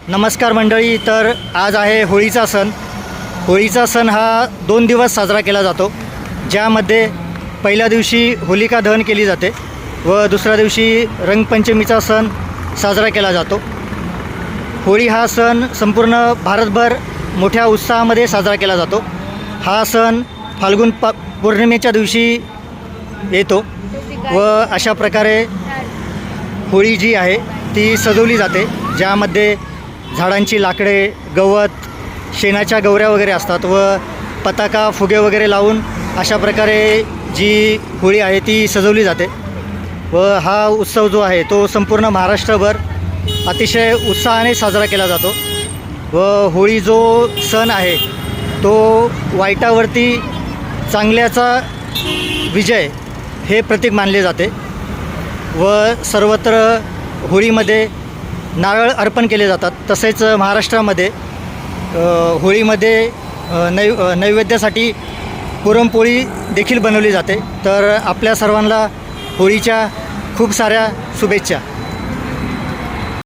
नमस्कार मंडळी. तर आज आहे होळीचा सण. होळीचा सण हा 2 दिवस साजरा केला जातो, ज्यामध्ये पहिल्या दिवशी होलिका दहन केली जाते व दुसऱ्या दिवशी रंगपंचमीचा सण साजरा केला जातो. होळी हा सण संपूर्ण भारतभर मोठ्या उत्साहामध्ये साजरा केला जातो. हा सण फाल्गुन पौर्णिमेच्या दिवशी येतो व अशा प्रकारे होळी जी आहे ती सजवली जाते, ज्यामध्ये झाडांची लाकडे, गवत, शेणाच्या गवऱ्या वगैरे असतात व पताका, फुगे वगैरे लावून अशा प्रकारे जी होळी आहे ती सजवली जाते. व हा उत्सव जो आहे तो संपूर्ण महाराष्ट्रभर अतिशय उत्साहाने साजरा केला जातो. व होळी जो सण आहे तो वाईटावरती चांगल्याचा विजय हे प्रतीक मानले जाते व सर्वत्र होळीमध्ये नारळ अर्पण केले जातात. तसेच महाराष्ट्रामध्ये होळीमध्ये नैवेद्यासाठी पुरणपोळी देखील बनवली जाते. तर आपल्या सर्वांना होळीच्या खूप साऱ्या शुभेच्छा.